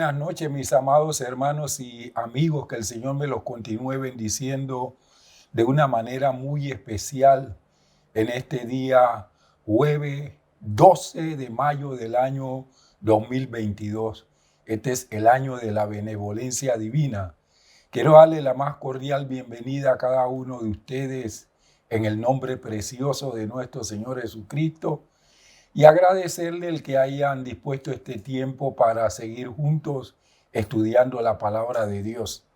buenas noches, mis amados hermanos y amigos. Que el Señor me los continúe bendiciendo de una manera muy especial en este día jueves 12 de mayo del año 2022. Este es el año de la benevolencia divina. Quiero darle la más cordial bienvenida a cada uno de ustedes en el nombre precioso de nuestro Señor Jesucristo y agradecerle el que hayan dispuesto este tiempo para seguir juntos estudiando la palabra de Dios.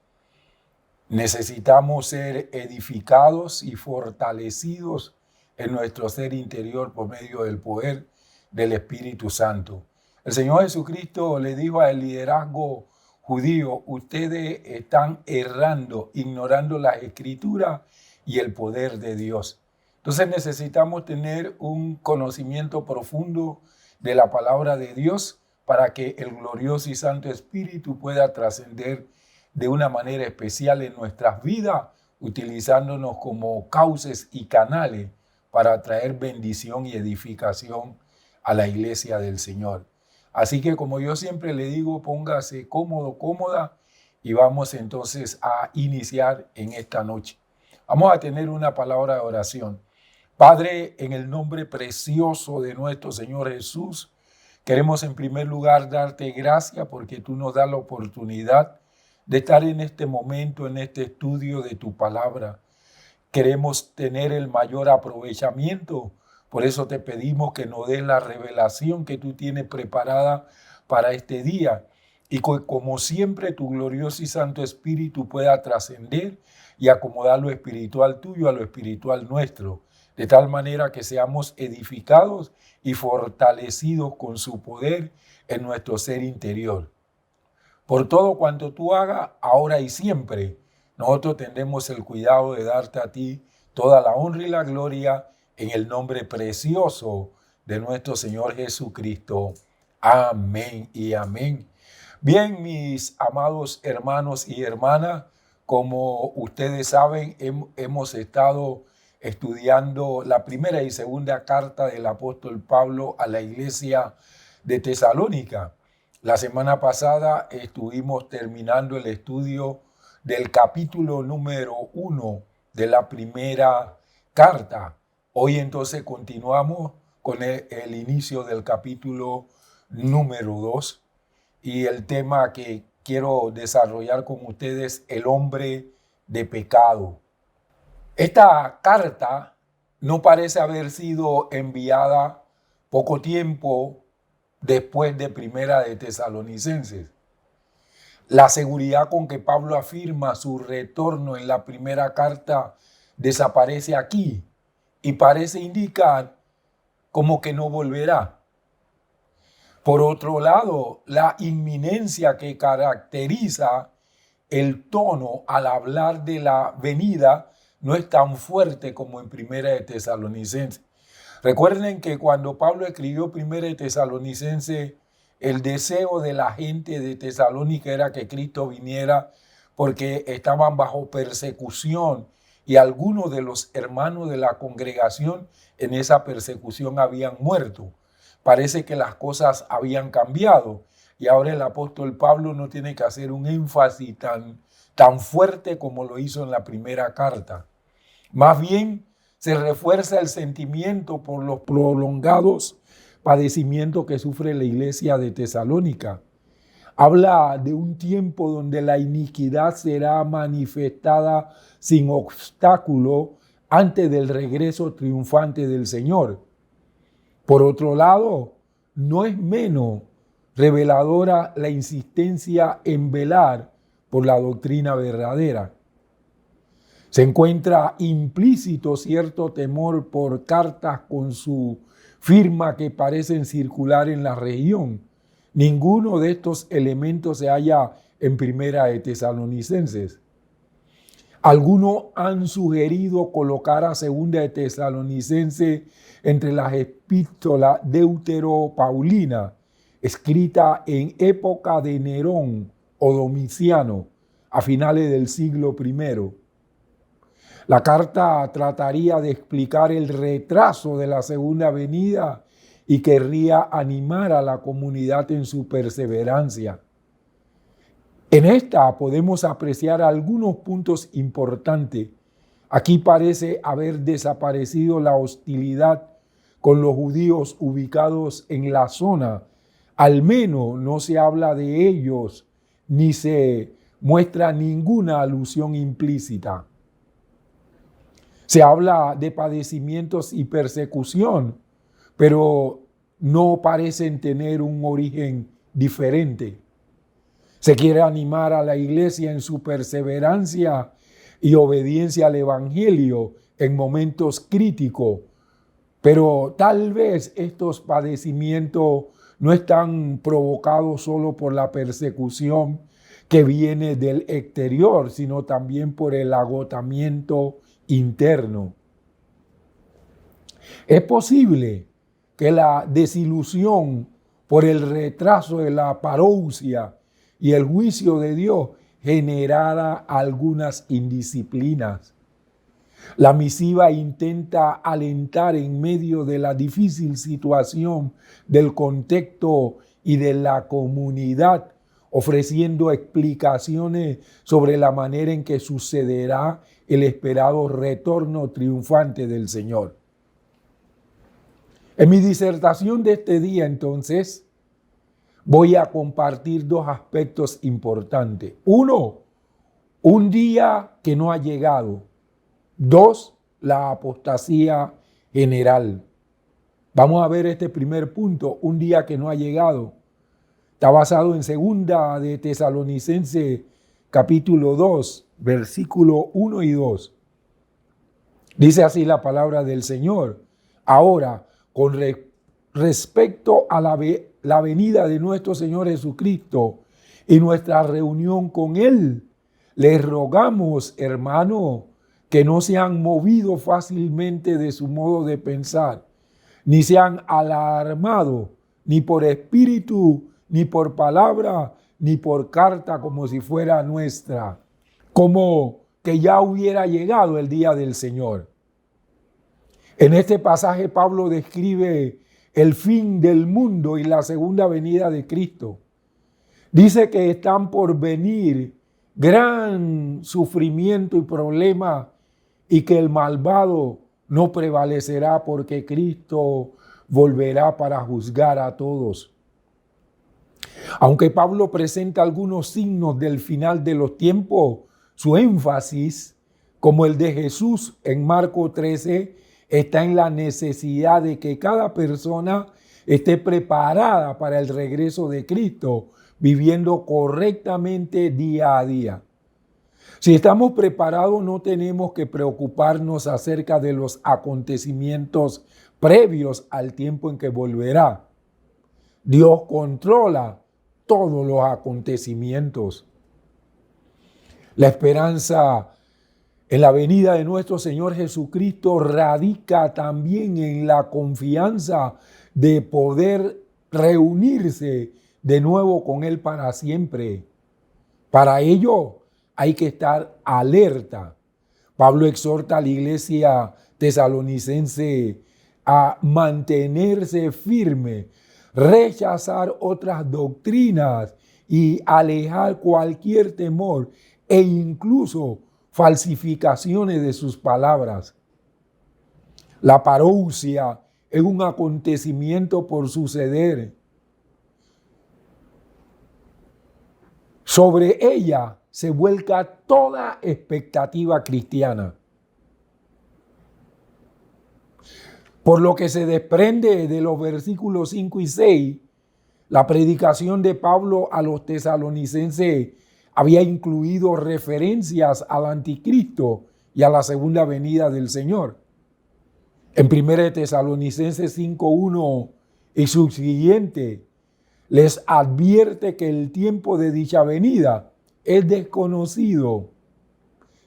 Necesitamos ser edificados y fortalecidos en nuestro ser interior por medio del poder del Espíritu Santo. El Señor Jesucristo le dijo al liderazgo judío: ustedes están errando, ignorando las Escrituras y el poder de Dios. Entonces necesitamos tener un conocimiento profundo de la palabra de Dios para que el glorioso y santo Espíritu pueda trascender de una manera especial en nuestras vidas, utilizándonos como cauces y canales para traer bendición y edificación a la iglesia del Señor. Así que, como yo siempre le digo, póngase cómodo, cómoda, y vamos entonces a iniciar en esta noche. Vamos a tener una palabra de oración. Padre, en el nombre precioso de nuestro Señor Jesús, queremos en primer lugar darte gracias porque tú nos das la oportunidad de estar en este momento, en este estudio de tu palabra. Queremos tener el mayor aprovechamiento, por eso te pedimos que nos des la revelación que tú tienes preparada para este día y como siempre tu glorioso y santo Espíritu pueda trascender y acomodar lo espiritual tuyo a lo espiritual nuestro, de tal manera que seamos edificados y fortalecidos con su poder en nuestro ser interior. Por todo cuanto tú hagas, ahora y siempre, nosotros tendremos el cuidado de darte a ti toda la honra y la gloria en el nombre precioso de nuestro Señor Jesucristo. Amén y amén. Bien, mis amados hermanos y hermanas, como ustedes saben, hemos estado estudiando la primera y segunda carta del apóstol Pablo a la iglesia de Tesalónica. La semana pasada estuvimos terminando el estudio del capítulo número 1 de la primera carta. Hoy entonces continuamos con el inicio del capítulo número 2 y el tema que quiero desarrollar con ustedes, el hombre de pecado. Esta carta no parece haber sido enviada poco tiempo después de Primera de Tesalonicenses. La seguridad con que Pablo afirma su retorno en la primera carta desaparece aquí y parece indicar como que no volverá. Por otro lado, la inminencia que caracteriza el tono al hablar de la venida no es tan fuerte como en Primera de Tesalonicenses. Recuerden que cuando Pablo escribió Primera de Tesalonicenses, el deseo de la gente de Tesalónica era que Cristo viniera porque estaban bajo persecución y algunos de los hermanos de la congregación en esa persecución habían muerto. Parece que las cosas habían cambiado y ahora el apóstol Pablo no tiene que hacer un énfasis tan fuerte como lo hizo en la primera carta. Más bien, se refuerza el sentimiento por los prolongados padecimientos que sufre la iglesia de Tesalónica. Habla de un tiempo donde la iniquidad será manifestada sin obstáculo antes del regreso triunfante del Señor. Por otro lado, no es menos reveladora la insistencia en velar por la doctrina verdadera. Se encuentra implícito cierto temor por cartas con su firma que parecen circular en la región. Ninguno de estos elementos se halla en Primera de Tesalonicenses. Algunos han sugerido colocar a Segunda de Tesalonicenses entre las epístolas deutero-paulina, escrita en época de Nerón o Domiciano, a finales del siglo I. La carta trataría de explicar el retraso de la segunda venida y querría animar a la comunidad en su perseverancia. En esta podemos apreciar algunos puntos importantes. Aquí parece haber desaparecido la hostilidad con los judíos ubicados en la zona. Al menos no se habla de ellos ni se muestra ninguna alusión implícita. Se habla de padecimientos y persecución, pero no parecen tener un origen diferente. Se quiere animar a la iglesia en su perseverancia y obediencia al Evangelio en momentos críticos, pero tal vez estos padecimientos no están provocados solo por la persecución que viene del exterior, sino también por el agotamiento interno. Es posible que la desilusión por el retraso de la parousia y el juicio de Dios generara algunas indisciplinas. La misiva intenta alentar en medio de la difícil situación del contexto y de la comunidad, ofreciendo explicaciones sobre la manera en que sucederá el esperado retorno triunfante del Señor. En mi disertación de este día, entonces, voy a compartir dos aspectos importantes. Uno, un día que no ha llegado. Dos, la apostasía general. Vamos a ver este primer punto, un día que no ha llegado. Está basado en segunda de Tesalonicenses, capítulo 2, versículo 1 y 2. Dice así la palabra del Señor. Ahora, con respecto a la venida de nuestro Señor Jesucristo y nuestra reunión con Él, les rogamos, hermano, que no se han movido fácilmente de su modo de pensar, ni se han alarmado, ni por espíritu, ni por palabra, ni por carta como si fuera nuestra, como que ya hubiera llegado el día del Señor. En este pasaje Pablo describe el fin del mundo y la segunda venida de Cristo. Dice que están por venir gran sufrimiento y problema y que el malvado no prevalecerá porque Cristo volverá para juzgar a todos. Aunque Pablo presenta algunos signos del final de los tiempos, su énfasis, como el de Jesús en Marcos 13, está en la necesidad de que cada persona esté preparada para el regreso de Cristo, viviendo correctamente día a día. Si estamos preparados, no tenemos que preocuparnos acerca de los acontecimientos previos al tiempo en que volverá. Dios controla todos los acontecimientos. La esperanza en la venida de nuestro Señor Jesucristo radica también en la confianza de poder reunirse de nuevo con Él para siempre. Para ello hay que estar alerta. Pablo exhorta a la iglesia tesalonicense a mantenerse firme, rechazar otras doctrinas y alejar cualquier temor e incluso falsificaciones de sus palabras. La parousia es un acontecimiento por suceder. Sobre ella se vuelca toda expectativa cristiana. Por lo que se desprende de los versículos 5 y 6, la predicación de Pablo a los tesalonicenses había incluido referencias al anticristo y a la segunda venida del Señor. En 1 Tesalonicenses 5:1 y subsiguiente, les advierte que el tiempo de dicha venida es desconocido.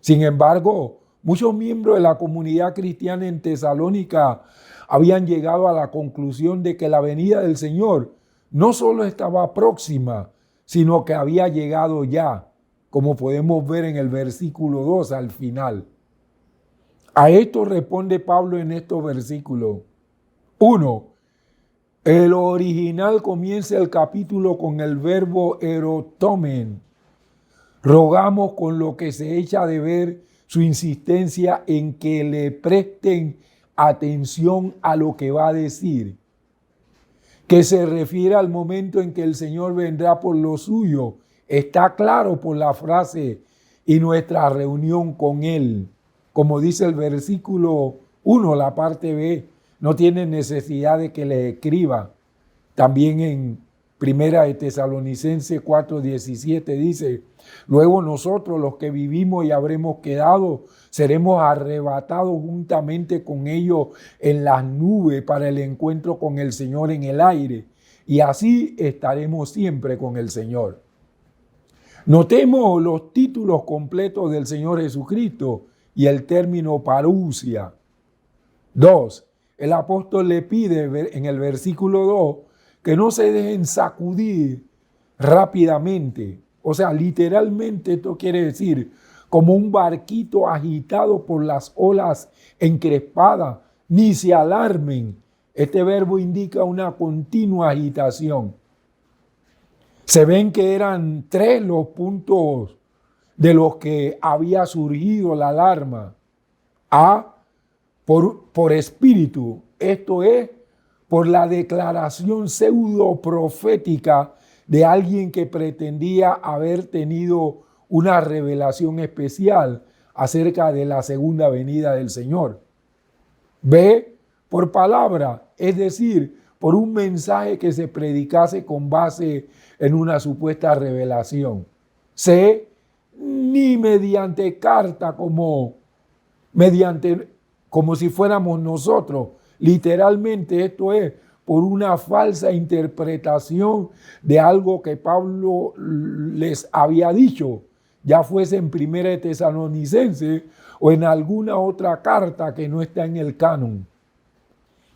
Sin embargo, muchos miembros de la comunidad cristiana en Tesalónica habían llegado a la conclusión de que la venida del Señor no solo estaba próxima, sino que había llegado ya, como podemos ver en el versículo 2 al final. A esto responde Pablo en estos versículos. 1. El original comienza el capítulo con el verbo erotomen, Rogamos con lo que se echa de ver su insistencia en que le presten atención a lo que va a decir, que se refiere al momento en que el Señor vendrá por lo suyo. Está claro por la frase y nuestra reunión con Él. Como dice el versículo 1, la parte B, no tiene necesidad de que le escriba. También en Primera de Tesalonicenses 4:17 dice: luego nosotros los que vivimos y habremos quedado, seremos arrebatados juntamente con ellos en las nubes para el encuentro con el Señor en el aire. Y así estaremos siempre con el Señor. Notemos los títulos completos del Señor Jesucristo y el término parousia. 2. El apóstol le pide en el versículo 2 que no se dejen sacudir rápidamente. O sea, literalmente esto quiere decir como un barquito agitado por las olas encrespadas, ni se alarmen. Este verbo indica una continua agitación. Se ven que eran 3 los puntos de los que había surgido la alarma. A, por espíritu, esto es, por la declaración pseudo profética de alguien que pretendía haber tenido una revelación especial acerca de la segunda venida del Señor. B, por palabra, es decir, por un mensaje que se predicase con base en una supuesta revelación. C, ni mediante carta como si fuéramos nosotros. Literalmente esto es por una falsa interpretación de algo que Pablo les había dicho, ya fuese en Primera de Tesalonicenses o en alguna otra carta que no está en el canon.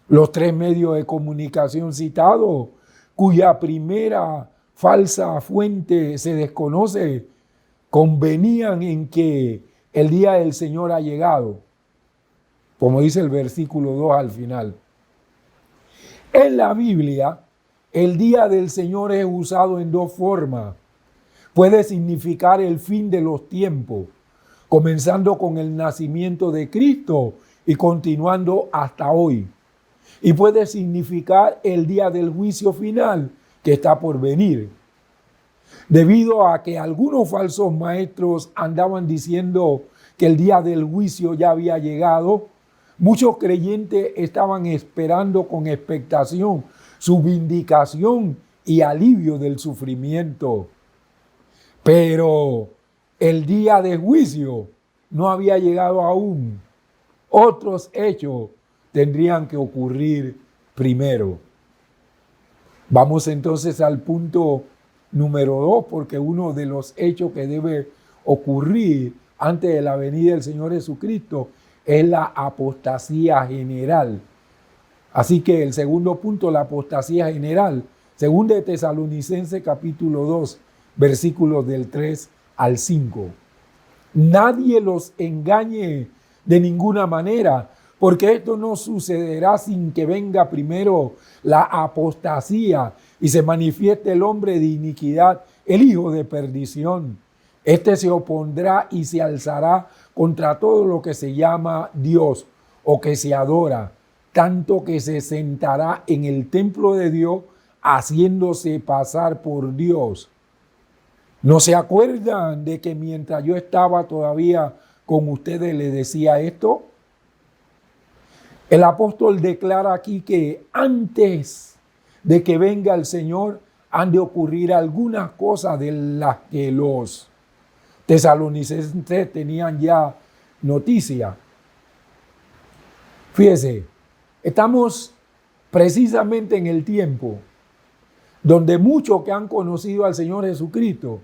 Los 3 medios de comunicación citados, cuya primera falsa fuente se desconoce, convenían en que el día del Señor ha llegado, como dice el versículo 2 al final. En la Biblia, el día del Señor es usado en 2 formas. Puede significar el fin de los tiempos, comenzando con el nacimiento de Cristo y continuando hasta hoy. Y puede significar el día del juicio final que está por venir. Debido a que algunos falsos maestros andaban diciendo que el día del juicio ya había llegado, muchos creyentes estaban esperando con expectación su vindicación y alivio del sufrimiento. Pero el día de juicio no había llegado aún. Otros hechos tendrían que ocurrir primero. Vamos entonces al punto número 2, porque uno de los hechos que debe ocurrir antes de la venida del Señor Jesucristo es la apostasía general. Así que el segundo punto, la apostasía general. Segunda de Tesalonicenses capítulo 2, versículos del 3 al 5. Nadie los engañe de ninguna manera, porque esto no sucederá sin que venga primero la apostasía y se manifieste el hombre de iniquidad, el hijo de perdición. Este se opondrá y se alzará contra todo lo que se llama Dios o que se adora, tanto que se sentará en el templo de Dios haciéndose pasar por Dios. ¿No se acuerdan de que mientras yo estaba todavía con ustedes les decía esto? El apóstol declara aquí que antes de que venga el Señor han de ocurrir algunas cosas de las que los tesalonicenses tenían ya noticia. Fíjese, estamos precisamente en el tiempo donde muchos que han conocido al Señor Jesucristo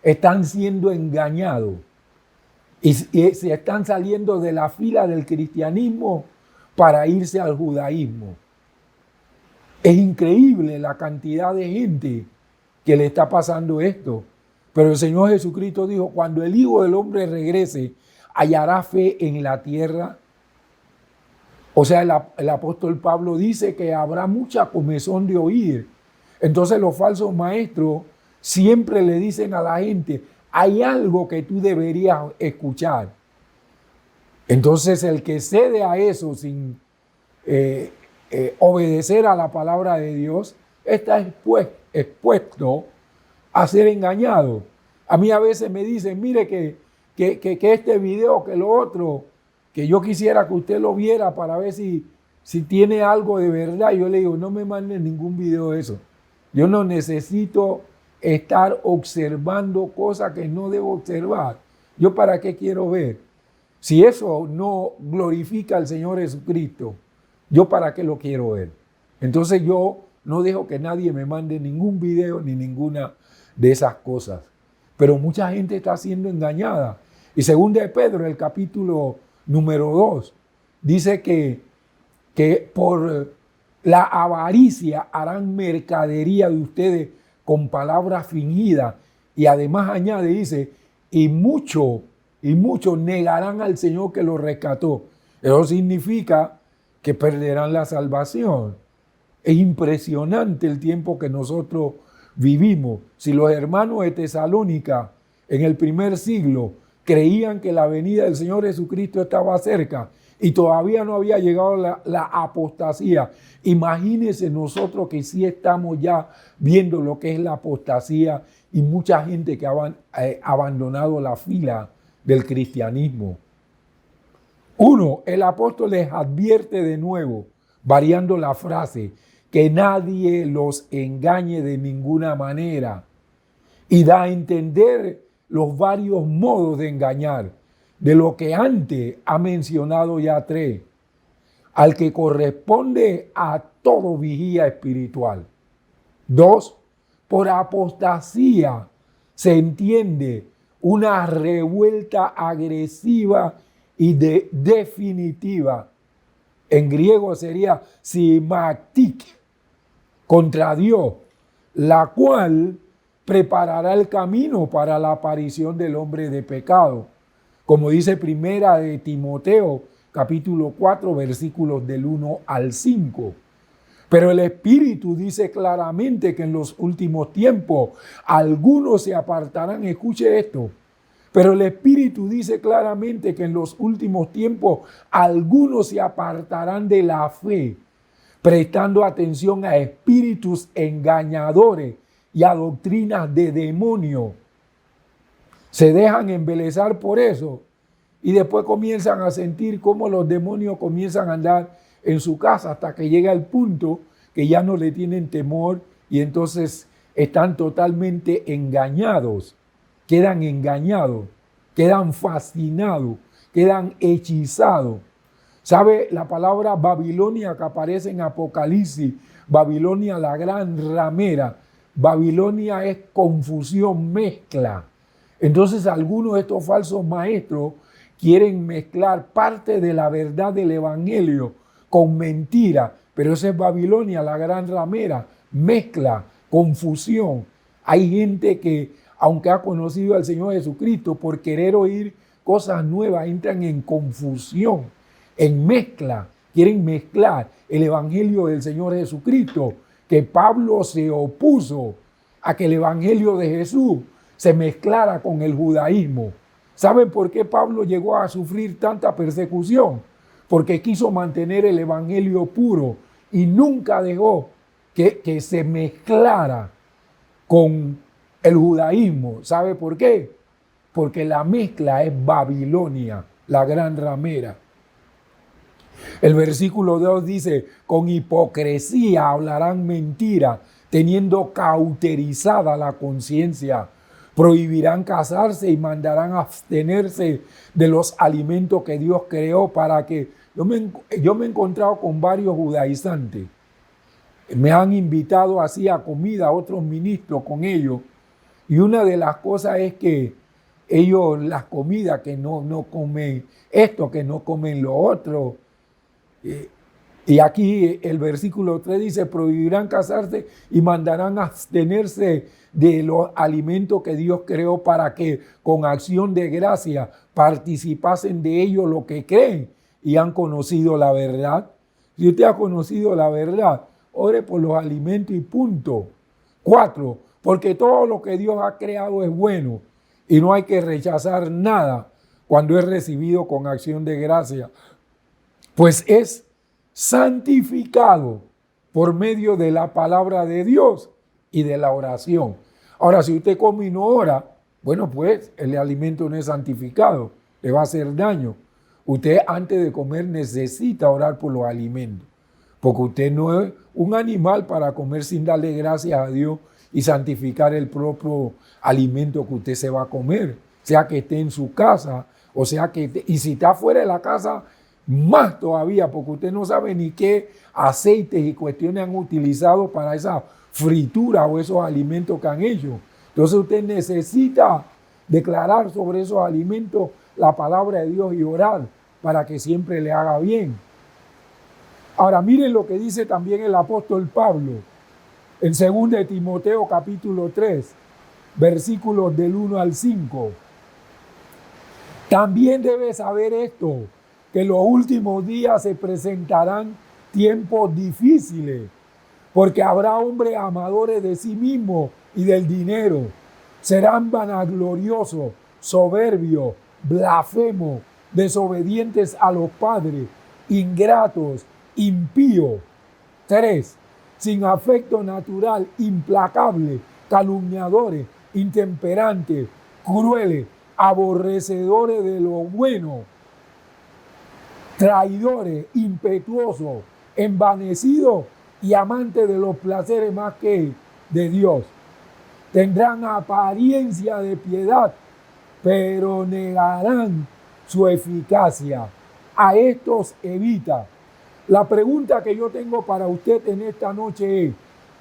están siendo engañados y se están saliendo de la fila del cristianismo para irse al judaísmo. Es increíble la cantidad de gente que le está pasando esto. Pero el Señor Jesucristo dijo, cuando el Hijo del Hombre regrese, ¿hallará fe en la tierra? O sea, el apóstol Pablo dice que habrá mucha comezón de oír. Entonces los falsos maestros siempre le dicen a la gente, hay algo que tú deberías escuchar. Entonces el que cede a eso sin obedecer a la palabra de Dios está expuesto a ser engañado. A mí a veces me dicen, mire que este video, que lo otro, que yo quisiera que usted lo viera para ver si tiene algo de verdad. Yo le digo, no me manden ningún video de eso. Yo no necesito estar observando cosas que no debo observar. ¿Yo para qué quiero ver? Si eso no glorifica al Señor Jesucristo, ¿yo para qué lo quiero ver? Entonces yo no dejo que nadie me mande ningún video ni ninguna de esas cosas. Pero mucha gente está siendo engañada. Y según de Pedro, el capítulo número 2, dice que por la avaricia harán mercadería de ustedes con palabras fingidas. Y además añade, dice, y muchos negarán al Señor que los rescató. Eso significa que perderán la salvación. Es impresionante el tiempo que nosotros vivimos. Si los hermanos de Tesalónica en el primer siglo creían que la venida del Señor Jesucristo estaba cerca y todavía no había llegado la apostasía, imagínense nosotros que sí estamos ya viendo lo que es la apostasía y mucha gente que ha abandonado la fila del cristianismo. El apóstol les advierte de nuevo, variando la frase, que nadie los engañe de ninguna manera, y da a entender los varios modos de engañar, de lo que antes ha mencionado ya 3, al que corresponde a todo vigía espiritual. 2, por apostasía se entiende una revuelta agresiva y definitiva. En griego sería simaktik, contra Dios, la cual preparará el camino para la aparición del hombre de pecado. Como dice primera de Timoteo, capítulo 4, versículos del 1 al 5. Pero el Espíritu dice claramente que en los últimos tiempos algunos se apartarán. Escuche esto. Pero el Espíritu dice claramente que en los últimos tiempos algunos se apartarán de la fe, prestando atención a espíritus engañadores y a doctrinas de demonio. Se dejan embelezar por eso y después comienzan a sentir cómo los demonios comienzan a andar en su casa hasta que llega el punto que ya no le tienen temor y entonces están totalmente engañados, quedan engañados, quedan fascinados, quedan hechizados. ¿Sabe la palabra Babilonia que aparece en Apocalipsis? Babilonia, la gran ramera. Babilonia es confusión, mezcla. Entonces algunos de estos falsos maestros quieren mezclar parte de la verdad del evangelio con mentira, pero esa es Babilonia, la gran ramera, mezcla, confusión. Hay gente que, aunque ha conocido al Señor Jesucristo, por querer oír cosas nuevas, entran en confusión, en mezcla, quieren mezclar el evangelio del Señor Jesucristo, que Pablo se opuso a que el evangelio de Jesús se mezclara con el judaísmo. ¿Saben por qué Pablo llegó a sufrir tanta persecución? Porque quiso mantener el evangelio puro y nunca dejó que se mezclara con el judaísmo. ¿Sabe por qué? Porque la mezcla es Babilonia, la gran ramera. El versículo 2 dice, con hipocresía hablarán mentira, teniendo cauterizada la conciencia. Prohibirán casarse y mandarán abstenerse de los alimentos que Dios creó para que... Yo me he encontrado con varios judaizantes. Me han invitado así a comida a otros ministros con ellos. Y una de las cosas es que ellos, las comidas que no comen esto, que no comen lo otro. Y aquí el versículo 3 dice, prohibirán casarse y mandarán abstenerse de los alimentos que Dios creó para que con acción de gracia participasen de ellos lo que creen y han conocido la verdad. Si usted ha conocido la verdad, ore por los alimentos y punto. 4, porque todo lo que Dios ha creado es bueno y no hay que rechazar nada cuando es recibido con acción de gracia, pues es santificado por medio de la palabra de Dios y de la oración. Ahora, si usted come y no ora, bueno, pues el alimento no es santificado, le va a hacer daño. Usted antes de comer necesita orar por los alimentos, porque usted no es un animal para comer sin darle gracias a Dios y santificar el propio alimento que usted se va a comer, sea que esté en su casa, o sea que esté, y si está fuera de la casa, más todavía, porque usted no sabe ni qué aceites y cuestiones han utilizado para esa fritura o esos alimentos que han hecho. Entonces usted necesita declarar sobre esos alimentos la palabra de Dios y orar para que siempre le haga bien. Ahora miren lo que dice también el apóstol Pablo en 2 de Timoteo capítulo 3, versículos del 1 al 5. También debes saber esto, que en los últimos días se presentarán tiempos difíciles, porque habrá hombres amadores de sí mismos y del dinero. Serán vanagloriosos, soberbios, blasfemos, desobedientes a los padres, ingratos, impíos. 3. Sin afecto natural, implacables, calumniadores, intemperantes, crueles, aborrecedores de lo bueno, traidores, impetuosos, envanecidos y amantes de los placeres más que de Dios. Tendrán apariencia de piedad, pero negarán su eficacia. A estos evita. La pregunta que yo tengo para usted en esta noche es,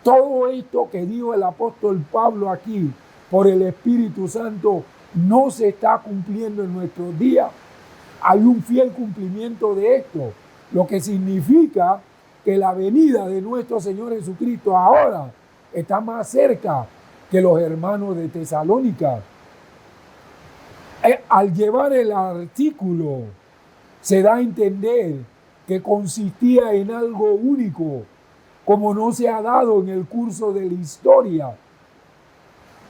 todo esto que dijo el apóstol Pablo aquí por el Espíritu Santo no se está cumpliendo en nuestros días. Hay un fiel cumplimiento de esto, lo que significa que la venida de nuestro Señor Jesucristo ahora está más cerca que los hermanos de Tesalónica. Al llevar el artículo, se da a entender que consistía en algo único, como no se ha dado en el curso de la historia.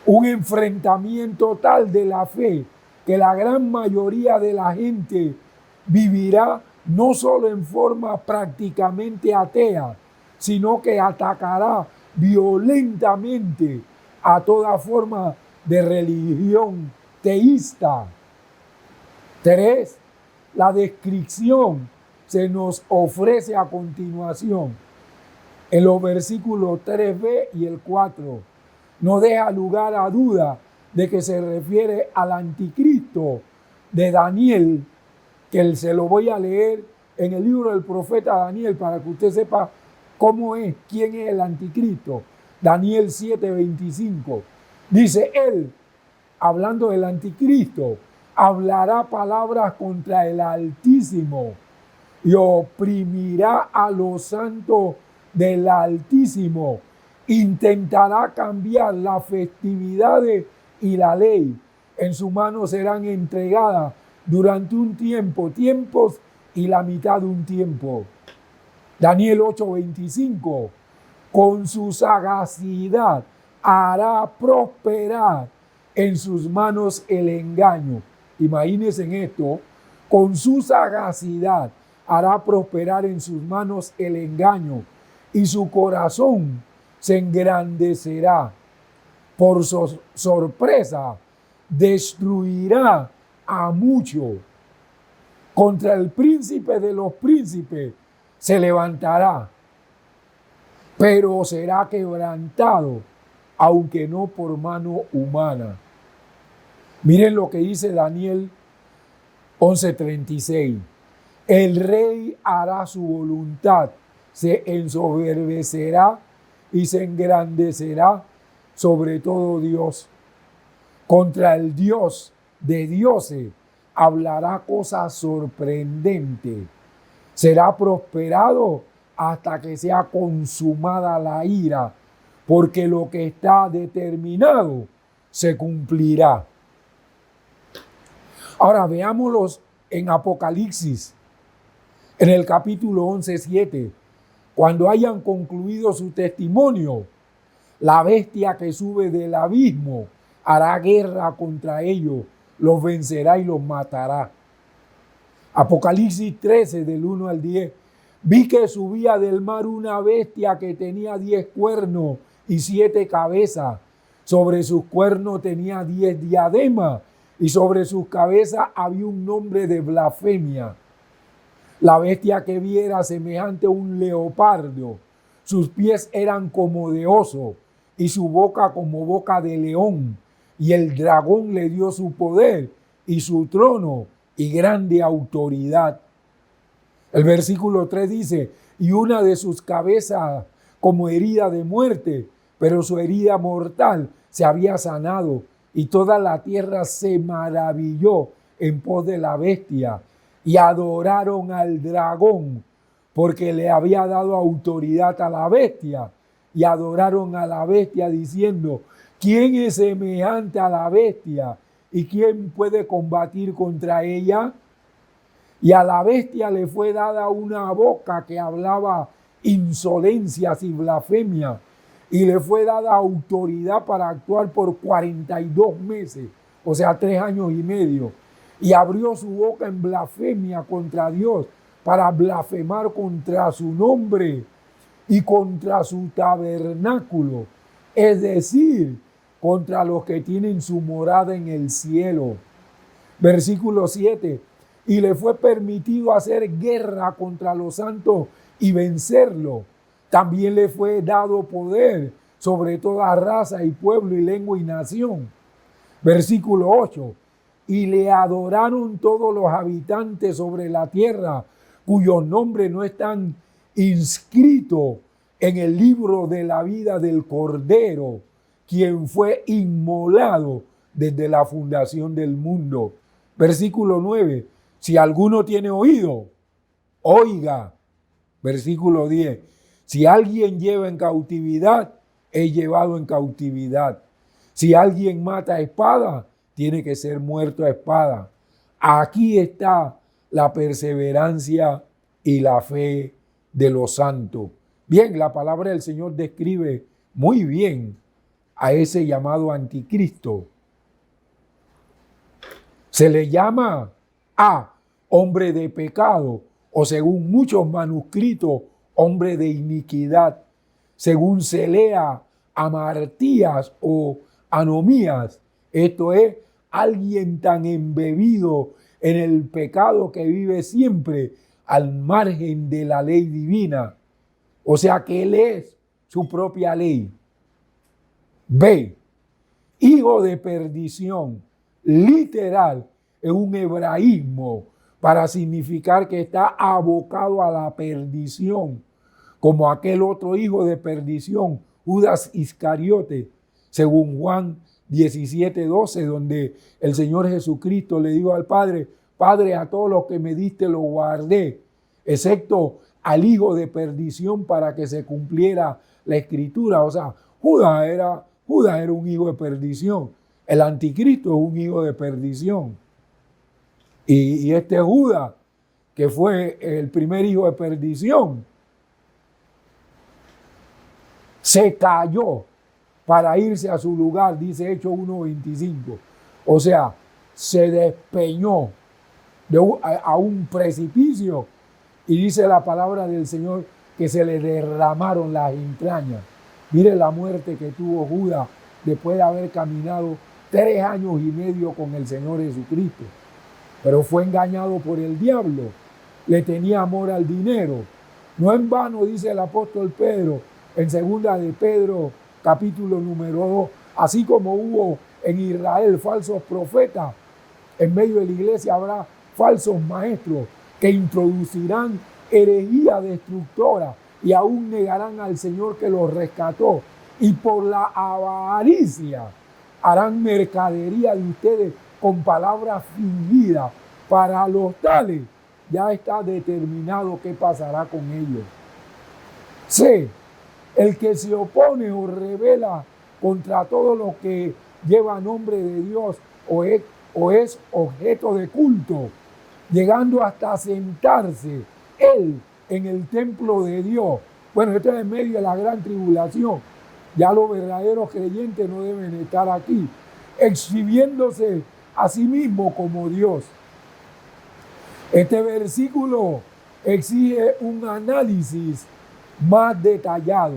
Un enfrentamiento tal de la fe que la gran mayoría de la gente vivirá no solo en forma prácticamente atea, sino que atacará violentamente a toda forma de religión teísta. 3. La descripción se nos ofrece a continuación en los versículos 3b y el 4. No deja lugar a duda de que se refiere al anticristo de Daniel, que se lo voy a leer en el libro del profeta Daniel para que usted sepa cómo es, quién es el anticristo. Daniel 7:25. Dice él, hablando del anticristo, hablará palabras contra el Altísimo y oprimirá a los santos del Altísimo. Intentará cambiar las festividades y la ley. En su mano serán entregadas durante un tiempo, tiempos y la mitad de un tiempo. Daniel 8:25. Con su sagacidad hará prosperar en sus manos el engaño. Imagínense en esto, con su sagacidad hará prosperar en sus manos el engaño y su corazón se engrandecerá. Por sorpresa destruirá a muchos. Contra el príncipe de los príncipes se levantará, pero será quebrantado, aunque no por mano humana. Miren lo que dice Daniel 11:36. El rey hará su voluntad, se ensoberbecerá y se engrandecerá sobre todo Dios. Contra el Dios de dioses hablará cosas sorprendentes. Será prosperado hasta que sea consumada la ira, porque lo que está determinado se cumplirá. Ahora veámoslos en Apocalipsis, en el capítulo 11:7. Cuando hayan concluido su testimonio, la bestia que sube del abismo hará guerra contra ellos, los vencerá y los matará. Apocalipsis 13, del 1 al 10. Vi que subía del mar una bestia que tenía 10 cuernos y 7 cabezas. Sobre sus cuernos tenía 10 diademas y sobre sus cabezas había un nombre de blasfemia. La bestia que vi era semejante a un leopardo. Sus pies eran como de oso y su boca como boca de león. Y el dragón le dio su poder y su trono y grande autoridad. El versículo 3 dice, y una de sus cabezas como herida de muerte, pero su herida mortal se había sanado, y toda la tierra se maravilló en pos de la bestia, y adoraron al dragón, porque le había dado autoridad a la bestia, y adoraron a la bestia diciendo, ¿quién es semejante a la bestia? ¿Y quién puede combatir contra ella? Y a la bestia le fue dada una boca que hablaba insolencias y blasfemia, y le fue dada autoridad para actuar por 42 meses, o sea, 3 años y medio, y abrió su boca en blasfemia contra Dios para blasfemar contra su nombre y contra su tabernáculo, es decir, contra los que tienen su morada en el cielo. Versículo 7. Y le fue permitido hacer guerra contra los santos y vencerlo. También le fue dado poder sobre toda raza y pueblo y lengua y nación. Versículo 8. Y le adoraron todos los habitantes sobre la tierra, cuyos nombres no están inscritos en el libro de la vida del Cordero, quien fue inmolado desde la fundación del mundo. Versículo 9. Si alguno tiene oído, oiga. Versículo 10. Si alguien lleva en cautividad, es llevado en cautividad. Si alguien mata a espada, tiene que ser muerto a espada. Aquí está la perseverancia y la fe de los santos. Bien, la palabra del Señor describe muy bien a ese llamado anticristo. Se le llama a hombre de pecado, o según muchos manuscritos, hombre de iniquidad. Según se lea Amartías o Anomías, esto es alguien tan embebido en el pecado que vive siempre al margen de la ley divina. O sea que él es su propia ley. B. Hijo de perdición. Literal, es un hebraísmo para significar que está abocado a la perdición, como aquel otro hijo de perdición, Judas Iscariote, según Juan 17:12, donde el Señor Jesucristo le dijo al Padre, Padre, a todos los que me diste los guardé, excepto al hijo de perdición para que se cumpliera la escritura. O sea, Judas era un hijo de perdición. El anticristo es un hijo de perdición. Y este Judas, que fue el primer hijo de perdición, se cayó para irse a su lugar, dice Hechos 1:25. O sea, se despeñó a un precipicio y dice la palabra del Señor que se le derramaron las entrañas. Mire la muerte que tuvo Judas después de haber caminado 3 años y medio con el Señor Jesucristo. Pero fue engañado por el diablo. Le tenía amor al dinero. No en vano dice el apóstol Pedro en 2 de Pedro, capítulo número 2, así como hubo en Israel falsos profetas, en medio de la iglesia habrá falsos maestros que introducirán herejía destructora y aún negarán al Señor que los rescató. Y por la avaricia harán mercadería de ustedes con palabras fingidas. Para los tales ya está determinado qué pasará con ellos. C. El que se opone o revela contra todo lo que lleva nombre de Dios o es objeto de culto, llegando hasta sentarse él en el templo de Dios. Bueno, esto es en medio de la gran tribulación. Ya los verdaderos creyentes no deben estar aquí. exhibiéndose a sí mismo como Dios. Este versículo exige un análisis más detallado.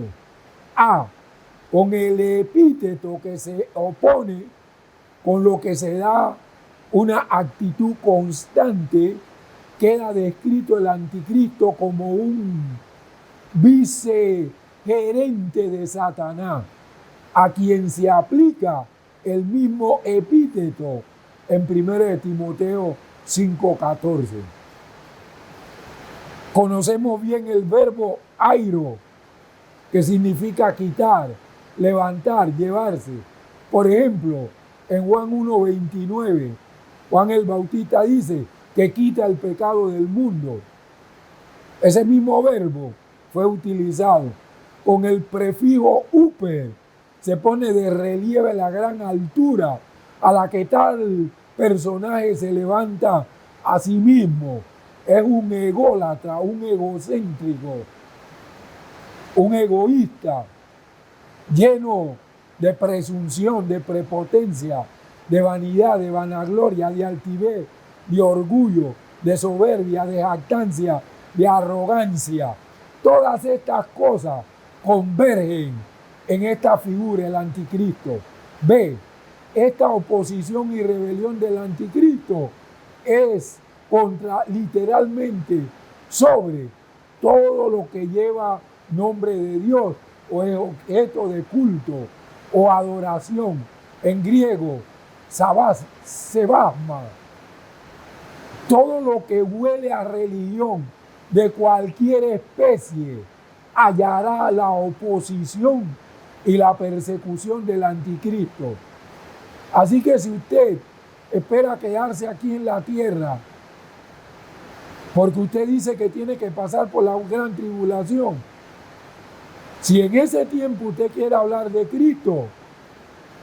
A, con el epíteto que se opone con lo que se da una actitud constante, queda descrito el anticristo como un vicegerente de Satanás, a quien se aplica el mismo epíteto en 1 Timoteo 5:14. Conocemos bien el verbo airo, que significa quitar, levantar, llevarse. Por ejemplo, en Juan 1:29, Juan el Bautista dice que quita el pecado del mundo. Ese mismo verbo fue utilizado con el prefijo uper. Se pone de relieve la gran altura a la que tal personaje se levanta a sí mismo. Es un ególatra, un egocéntrico, un egoísta, lleno de presunción, de prepotencia, de vanidad, de vanagloria, de altivez, de orgullo, de soberbia, de jactancia, de arrogancia. Todas estas cosas convergen en esta figura, el anticristo. B, esta oposición y rebelión del anticristo es contra, literalmente, sobre todo lo que lleva nombre de Dios o es objeto de culto o adoración. En griego, sebasma. Todo lo que huele a religión de cualquier especie hallará la oposición y la persecución del anticristo. Así que si usted espera quedarse aquí en la tierra, porque usted dice que tiene que pasar por la gran tribulación, si en ese tiempo usted quiere hablar de Cristo,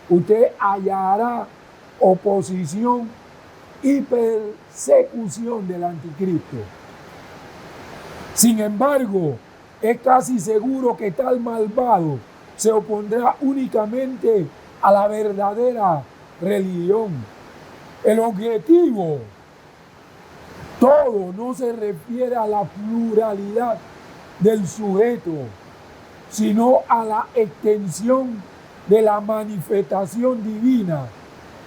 usted hallará oposición y persecución del anticristo. Sin embargo, es casi seguro que tal malvado se opondrá únicamente a la verdadera religión. El objetivo, todo, no se refiere a la pluralidad del sujeto, sino a la extensión de la manifestación divina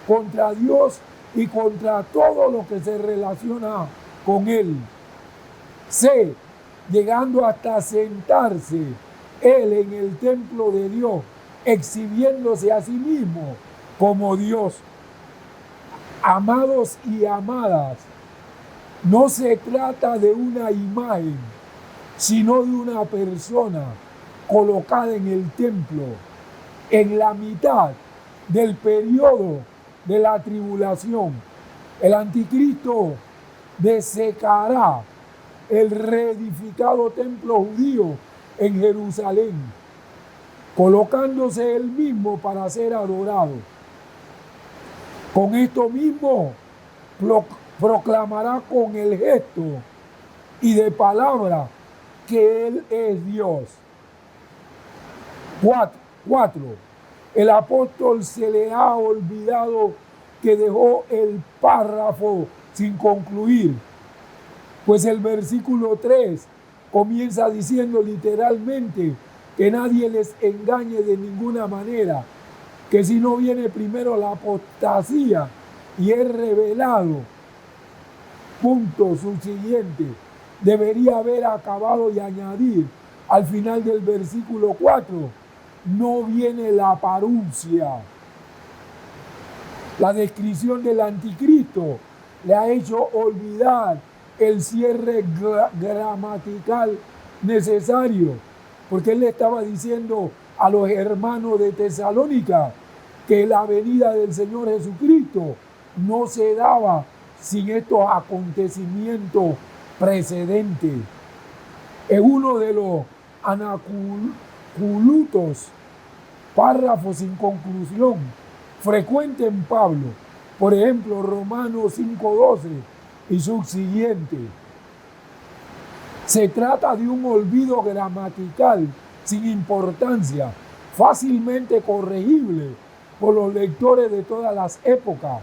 contra Dios y contra todo lo que se relaciona con Él. C, llegando hasta sentarse Él en el templo de Dios, exhibiéndose a sí mismo como Dios. Amados y amadas, no se trata de una imagen, sino de una persona colocada en el templo, en la mitad del periodo de la tribulación. El anticristo desecará el reedificado templo judío en Jerusalén, colocándose él mismo para ser adorado. Con esto mismo proclamará con el gesto y de palabra que Él es Dios. 4. El apóstol se le ha olvidado que dejó el párrafo sin concluir, pues el versículo 3 comienza diciendo literalmente que nadie les engañe de ninguna manera, que si no viene primero la apostasía y es revelado, punto subsiguiente, debería haber acabado y añadir al final del versículo 4, no viene la parusia. La descripción del anticristo le ha hecho olvidar el cierre gramatical necesario, porque él le estaba diciendo a los hermanos de Tesalónica que la venida del Señor Jesucristo no se daba sin estos acontecimientos precedentes. Es uno de los anaculutos, párrafos sin conclusión, frecuente en Pablo. Por ejemplo, Romanos 5:12 y subsiguiente. Se trata de un olvido gramatical sin importancia, fácilmente corregible por los lectores de todas las épocas.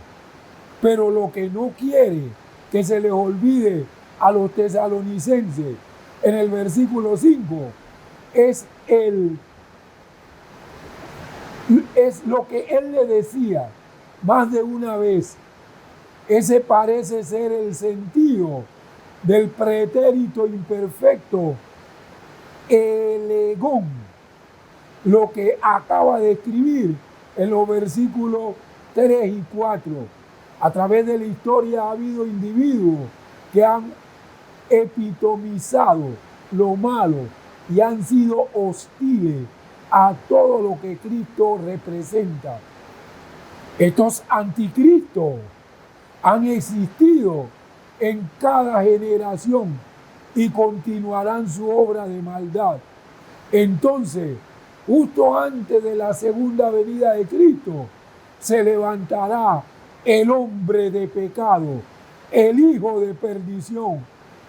Pero lo que no quiere que se les olvide a los tesalonicenses en el versículo 5 es lo que él le decía más de una vez. Ese parece ser el sentido del pretérito imperfecto elegón, lo que acaba de escribir en los versículos 3 y 4. A través de la historia ha habido individuos que han epitomizado lo malo y han sido hostiles a todo lo que Cristo representa. Estos anticristos han existido en cada generación y continuarán su obra de maldad. Entonces, justo antes de la segunda venida de Cristo, se levantará el hombre de pecado, el hijo de perdición,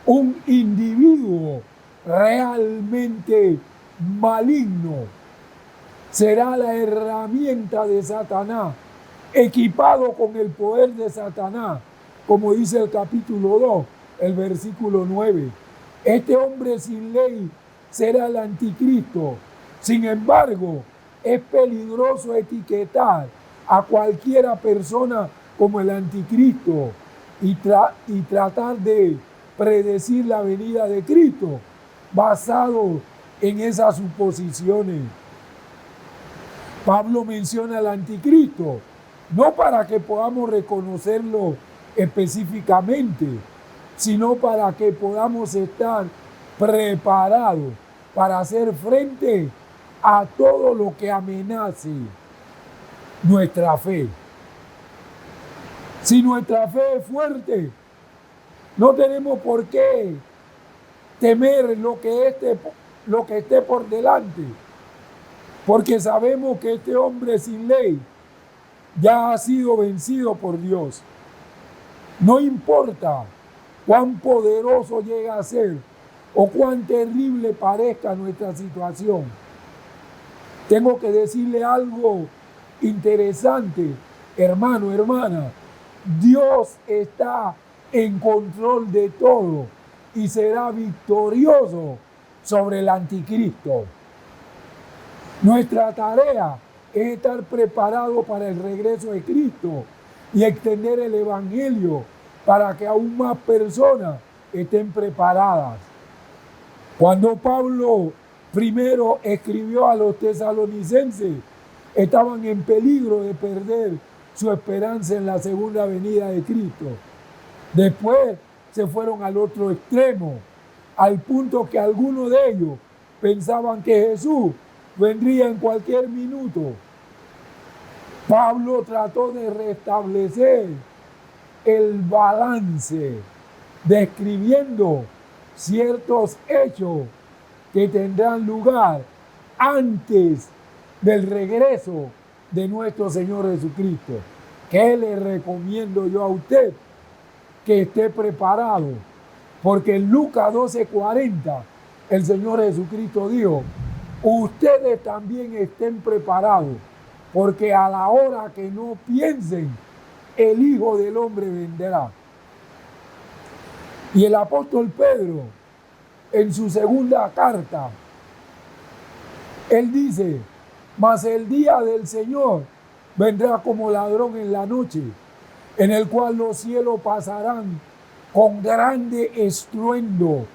un individuo realmente maligno. Será la herramienta de Satanás, equipado con el poder de Satanás, como dice el capítulo 2, el versículo 9. Este hombre sin ley será el anticristo. Sin embargo, es peligroso etiquetar a cualquiera persona como el anticristo y tratar de predecir la venida de Cristo basado en esas suposiciones. Pablo menciona al anticristo no para que podamos reconocerlo específicamente, sino para que podamos estar preparados para hacer frente a todo lo que amenace nuestra fe. Si nuestra fe es fuerte, no tenemos por qué temer lo que esté por delante, porque sabemos que este hombre sin ley ya ha sido vencido por Dios. No importa cuán poderoso llega a ser o cuán terrible parezca nuestra situación. Tengo que decirle algo interesante, hermano, hermana. Dios está en control de todo y será victorioso sobre el anticristo. Nuestra tarea es estar preparados para el regreso de Cristo y extender el evangelio para que aún más personas estén preparadas. Cuando Pablo primero escribió a los tesalonicenses, estaban en peligro de perder su esperanza en la segunda venida de Cristo. Después se fueron al otro extremo, al punto que algunos de ellos pensaban que Jesús vendría en cualquier minuto. Pablo trató de restablecer el balance, describiendo ciertos hechos que tendrán lugar antes del regreso de nuestro Señor Jesucristo. ¿Qué le recomiendo yo a usted? Que esté preparado, porque en Lucas 12:40 el Señor Jesucristo dijo: ustedes también estén preparados, porque a la hora que no piensen, el Hijo del Hombre vendrá. Y el apóstol Pedro, en su segunda carta, él dice: mas el día del Señor vendrá como ladrón en la noche, en el cual los cielos pasarán con grande estruendo,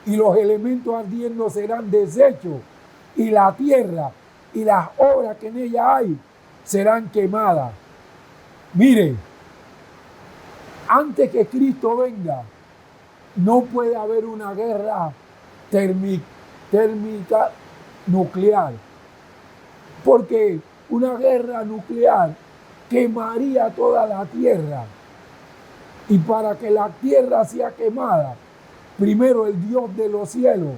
y los elementos ardiendo serán deshechos, y la tierra y las obras que en ella hay serán quemadas. Mire, antes que Cristo venga, no puede haber una guerra térmica nuclear, porque una guerra nuclear quemaría toda la tierra. Y para que la tierra sea quemada, primero el Dios de los cielos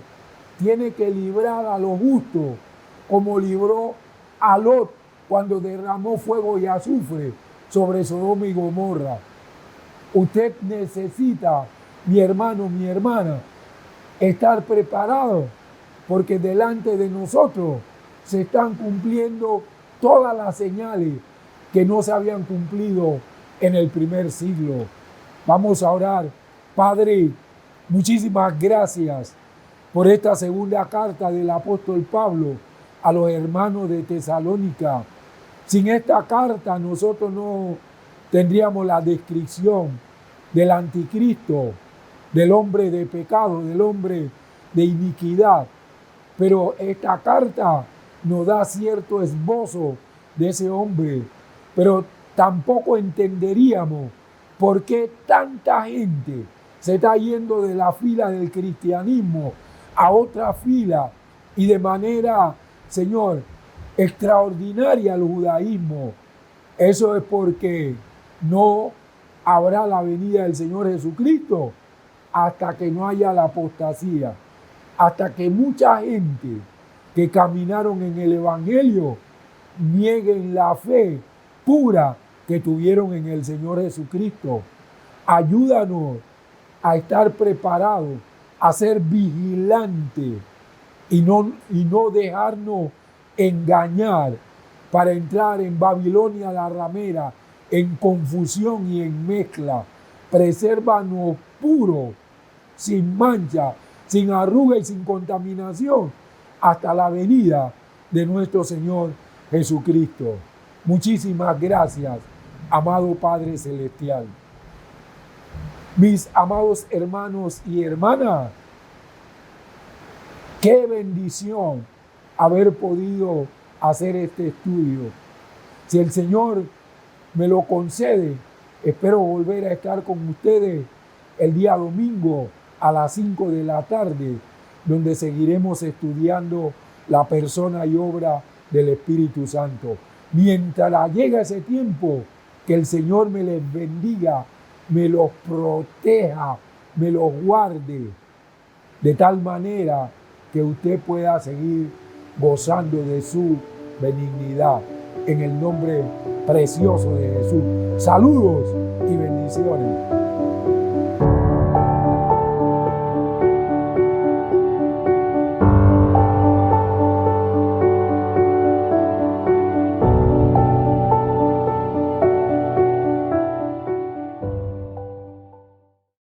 tiene que librar a los justos, como libró a Lot cuando derramó fuego y azufre sobre Sodoma y Gomorra. Usted necesita, mi hermano, mi hermana, estar preparado, porque delante de nosotros se están cumpliendo todas las señales que no se habían cumplido en el primer siglo. Vamos a orar. Padre, muchísimas gracias por esta segunda carta del apóstol Pablo a los hermanos de Tesalónica. Sin esta carta nosotros no tendríamos la descripción del anticristo, del hombre de pecado, del hombre de iniquidad. Pero esta carta nos da cierto esbozo de ese hombre, pero tampoco entenderíamos por qué tanta gente se está yendo de la fila del cristianismo a otra fila y de manera, Señor, extraordinaria al judaísmo. Eso es porque no habrá la venida del Señor Jesucristo hasta que no haya la apostasía, hasta que mucha gente que caminaron en el Evangelio nieguen la fe pura que tuvieron en el Señor Jesucristo. Ayúdanos a estar preparados, a ser vigilantes y no dejarnos engañar para entrar en Babilonia la ramera, en confusión y en mezcla. Presérvanos puros, sin mancha, sin arruga y sin contaminación, hasta la venida de nuestro Señor Jesucristo. Muchísimas gracias, amado Padre Celestial. Mis amados hermanos y hermanas, qué bendición haber podido hacer este estudio. Si el Señor me lo concede, espero volver a estar con ustedes el día domingo a las 5 de la tarde, donde seguiremos estudiando la persona y obra del Espíritu Santo. Mientras llega ese tiempo, que el Señor me les bendiga, me los proteja, me los guarde, de tal manera que usted pueda seguir gozando de su benignidad. En el nombre precioso de Jesús. Saludos y bendiciones.